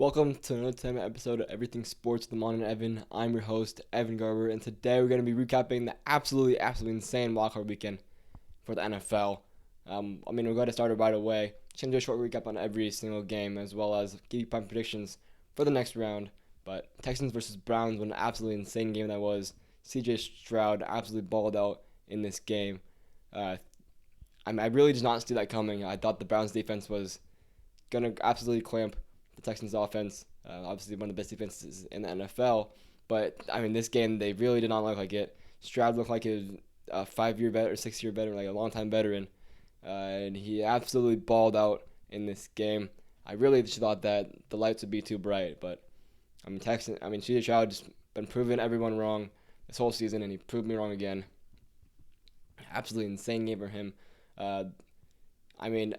Welcome to another time episode of Everything Sports with Aman and Evan. I'm your host, Evan Garber, and today we're going to be recapping the absolutely insane wildcard weekend for the NFL. We're going to start it right away. Just going to do a short recap on every single game, as well as give you my predictions for the next round. But Texans versus Browns, what an absolutely insane game that was. CJ Stroud absolutely balled out in this game. I really did not see that coming. I thought the Browns defense was going to absolutely clamp the Texans offense. Obviously, one of the best defenses in the NFL. But, this game, they really did not look like it. Stroud looked like he was a 5-year veteran, or 6-year veteran, like a long-time veteran. And he absolutely balled out in this game. I really just thought that the lights would be too bright. But, CJ Stroud just been proving everyone wrong this whole season, and he proved me wrong again. Absolutely insane game for him. Uh, I mean,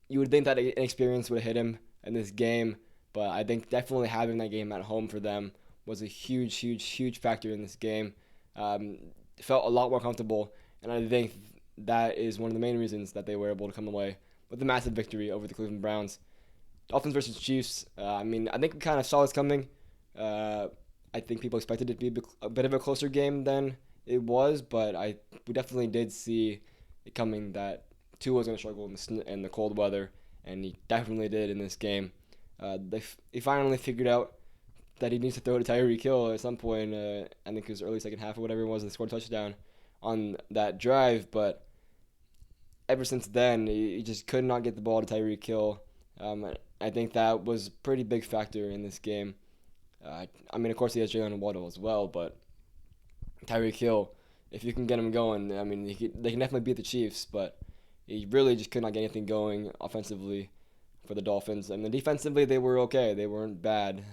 you would think that inexperience would have hit him in this game, but I think definitely having that game at home for them was a huge factor in this game. Felt a lot more comfortable, and I think that is one of the main reasons that they were able to come away with a massive victory over the Cleveland Browns. Dolphins versus Chiefs. I think we kind of saw this coming. I think people expected it to be a bit of a closer game than it was, but we definitely did see it coming that Tua was going to struggle in the cold weather, and he definitely did in this game. He finally figured out that he needs to throw to Tyreek Hill at some point. I think it was early second half or whatever it was. They scored a touchdown on that drive, but ever since then, he just could not get the ball to Tyreek Hill. I think that was a pretty big factor in this game. Of course, he has Jalen Waddle as well, but Tyreek Hill, if you can get him going, they can definitely beat the Chiefs, but he really just could not get anything going offensively for the Dolphins. Defensively, they were okay. They weren't bad.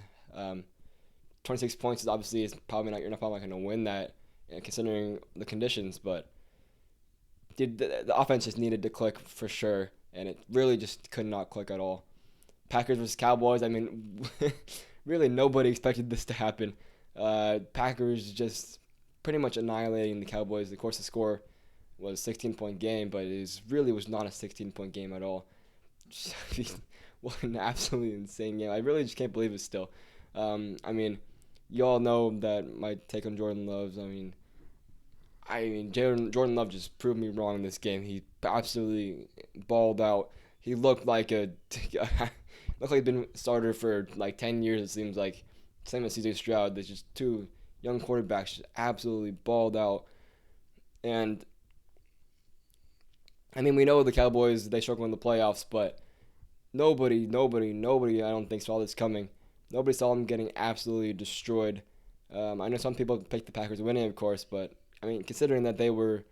26 points is probably not, you're not probably not going to win that considering the conditions, but the offense just needed to click for sure, and it really just could not click at all. Packers versus Cowboys, really nobody expected this to happen. Packers just pretty much annihilating the Cowboys. Of course, the score was a 16-point game, but it really was not a 16-point game at all. What an absolutely insane game. I really just can't believe it still. You all know that my take on Jordan Love. Jordan Love just proved me wrong in this game. He absolutely balled out. He looked like he'd been a starter for like 10 years, it seems like. Same as CJ Stroud. There's just two young quarterbacks just absolutely balled out. And we know the Cowboys, they struggle in the playoffs, but nobody, I don't think saw this coming. Nobody saw them getting absolutely destroyed. I know some people picked the Packers winning, of course, but considering that they were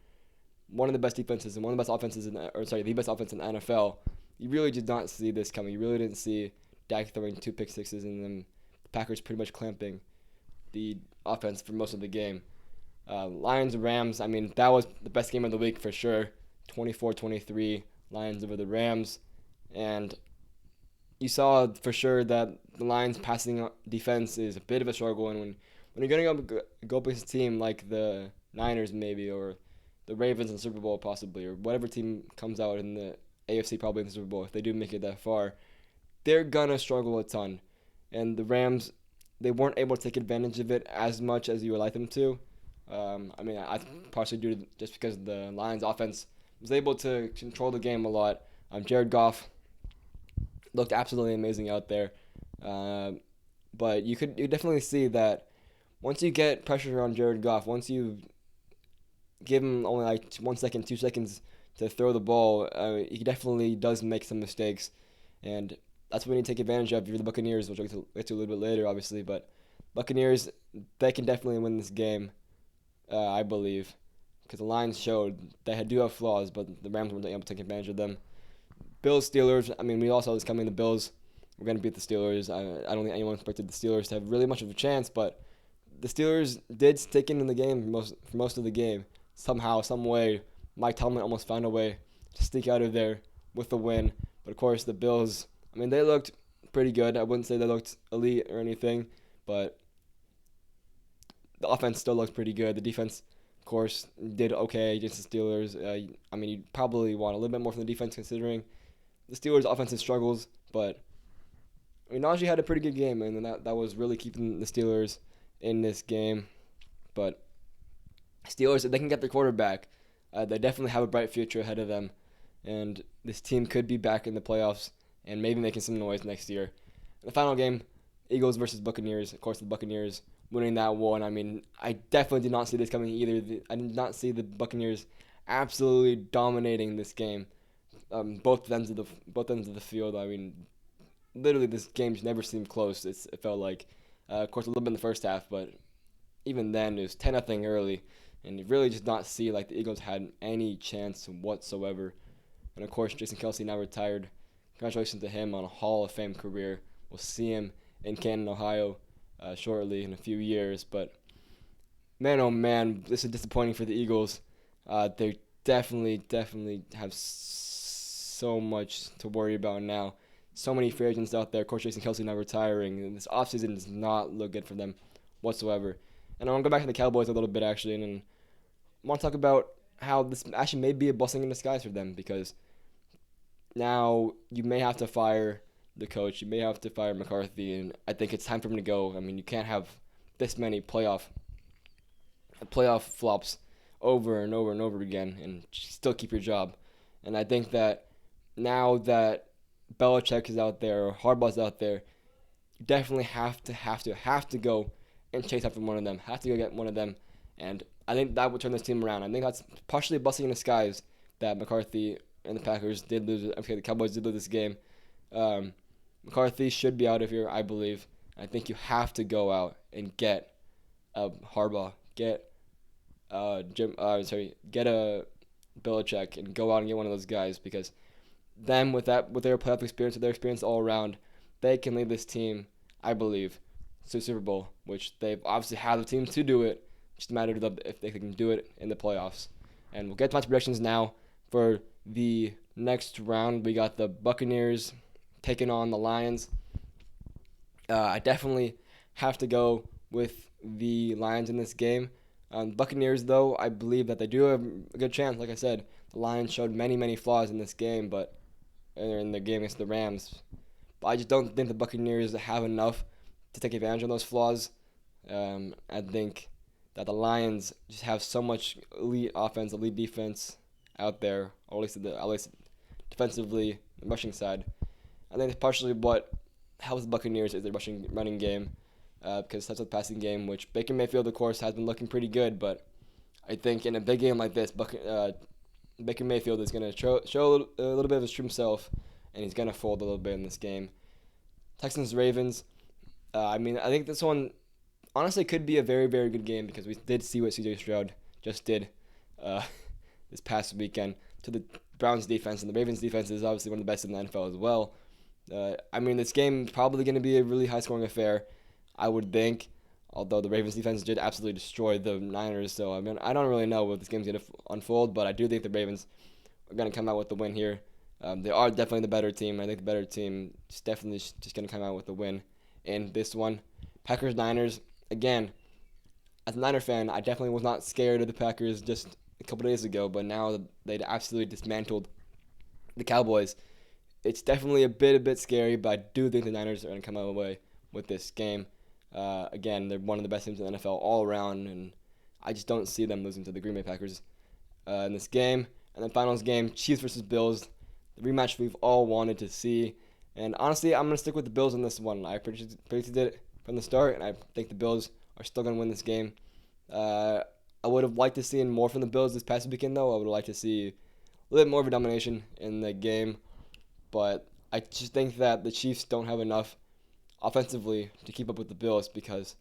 one of the best defenses and one of the best offenses the best offense in the NFL, you really did not see this coming. You really didn't see Dak throwing 2 pick sixes and then the Packers pretty much clamping the offense for most of the game. Lions Rams, that was the best game of the week for sure. 24-23 Lions over the Rams, and you saw for sure that the Lions passing defense is a bit of a struggle, and when you're going to go against a team like the Niners maybe, or the Ravens in the Super Bowl possibly, or whatever team comes out in the AFC probably in the Super Bowl, if they do make it that far, they're going to struggle a ton. And the Rams, they weren't able to take advantage of it as much as you would like them to. I partially due to just because the Lions offense was able to control the game a lot. Jared Goff looked absolutely amazing out there. But you definitely see that once you get pressure on Jared Goff, once you give him only like 1 second, 2 seconds to throw the ball, he definitely does make some mistakes. And that's what we need to take advantage of. You're the Buccaneers, which we'll get to a little bit later, obviously. But Buccaneers, they can definitely win this game, I believe. Because the Lions showed they do have flaws, but the Rams weren't able to take advantage of them. Bills, Steelers, we all saw this coming. The Bills were going to beat the Steelers. I don't think anyone expected the Steelers to have really much of a chance, but the Steelers did stick in the game for most of the game. Somehow, some way, Mike Tomlin almost found a way to sneak out of there with the win. But of course, the Bills, they looked pretty good. I wouldn't say they looked elite or anything, but the offense still looked pretty good. The defense, of course, did okay against the Steelers. You'd probably want a little bit more from the defense considering the Steelers' offensive struggles, but I mean, Najee had a pretty good game, and that was really keeping the Steelers in this game. But Steelers, if they can get their quarterback, they definitely have a bright future ahead of them. And this team could be back in the playoffs and maybe making some noise next year. The final game, Eagles versus Buccaneers. Of course, the Buccaneers winning that one. I mean, I definitely did not see this coming either. I did not see the Buccaneers absolutely dominating this game. Both ends of the field. I mean, literally, this game just never seemed close. It felt like, of course, a little bit in the first half, but even then, it was 10-0 early, and you really just not see like the Eagles had any chance whatsoever. And of course, Jason Kelce now retired. Congratulations to him on a Hall of Fame career. We'll see him in Canton, Ohio, shortly in a few years. But man, oh man, this is disappointing for the Eagles. They definitely have so much to worry about now. So many free agents out there. Of course, Jason Kelce now retiring. And this offseason does not look good for them whatsoever. And I want to go back to the Cowboys a little bit, actually, and I want to talk about how this actually may be a blessing in disguise for them, because now you may have to fire the coach. You may have to fire McCarthy, and I think it's time for him to go. I mean, you can't have this many playoff flops over and over and over again and still keep your job. And I think that now that Belichick is out there or Harbaugh's out there, you definitely have to go and chase after one of them. Have to go get one of them. And I think that would turn this team around. I think that's partially a blessing in disguise that McCarthy and the Packers did lose. I'm sorry, the Cowboys did lose this game. McCarthy should be out of here, I believe. I think you have to go out and get Harbaugh, get get a Belichick, and go out and get one of those guys, because them with their playoff experience, with their experience all around, they can lead this team, I believe, to the Super Bowl, which they've obviously had the team to do it. Just a matter of if they can do it in the playoffs. And we'll get to my predictions now for the next round. We got the Buccaneers taking on the Lions. I definitely have to go with the Lions in this game. Buccaneers, though, I believe that they do have a good chance. Like I said, the Lions showed many flaws in this game, but in the game against the Rams. But I just don't think the Buccaneers have enough to take advantage of those flaws. I think that the Lions just have so much elite offense, elite defense out there, or at least defensively, the rushing side. I think it's partially what helps the Buccaneers is their running game, because that's the passing game, which Baker Mayfield, of course, has been looking pretty good. But I think in a big game like this, Baker Mayfield is going to show a little bit of his true self, and he's going to fold a little bit in this game. Texans-Ravens. I think this one honestly could be a very good game, because we did see what C.J. Stroud just did this past weekend to the Browns defense, and the Ravens defense is obviously one of the best in the NFL as well. This game is probably going to be a really high-scoring affair, I would think, although the Ravens defense did absolutely destroy the Niners. So, I don't really know what this game's going to unfold, but I do think the Ravens are going to come out with the win here. They are definitely the better team. I think the better team is definitely just going to come out with the win in this one. Packers-Niners, again, as a Niner fan, I definitely was not scared of the Packers just a couple days ago, but now they'd absolutely dismantled the Cowboys. It's definitely a bit scary, but I do think the Niners are going to come away with this game. Again, they're one of the best teams in the NFL all around, and I just don't see them losing to the Green Bay Packers in this game. And then finals game, Chiefs versus Bills, the rematch we've all wanted to see. And honestly, I'm going to stick with the Bills in this one. I predicted it from the start, and I think the Bills are still going to win this game. I would have liked to see more from the Bills this past weekend, though. I would have liked to see a little bit more of a domination in the game. But I just think that the Chiefs don't have enough offensively to keep up with the Bills, because,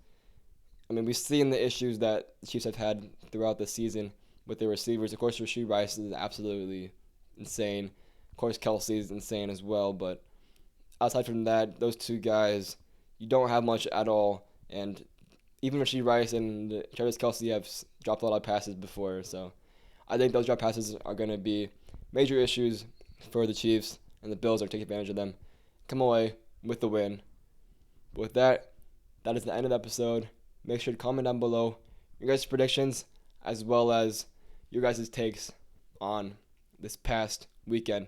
we've seen the issues that the Chiefs have had throughout the season with their receivers. Of course, Rashee Rice is absolutely insane. Of course, Kelce is insane as well. But outside from that, those two guys, you don't have much at all. And even Rashee Rice and Travis Kelce have dropped a lot of passes before. So I think those drop passes are going to be major issues for the Chiefs, and the Bills are taking advantage of them. Come away with the win. But with that, that is the end of the episode. Make sure to comment down below your guys' predictions, as well as your guys' takes on this past weekend.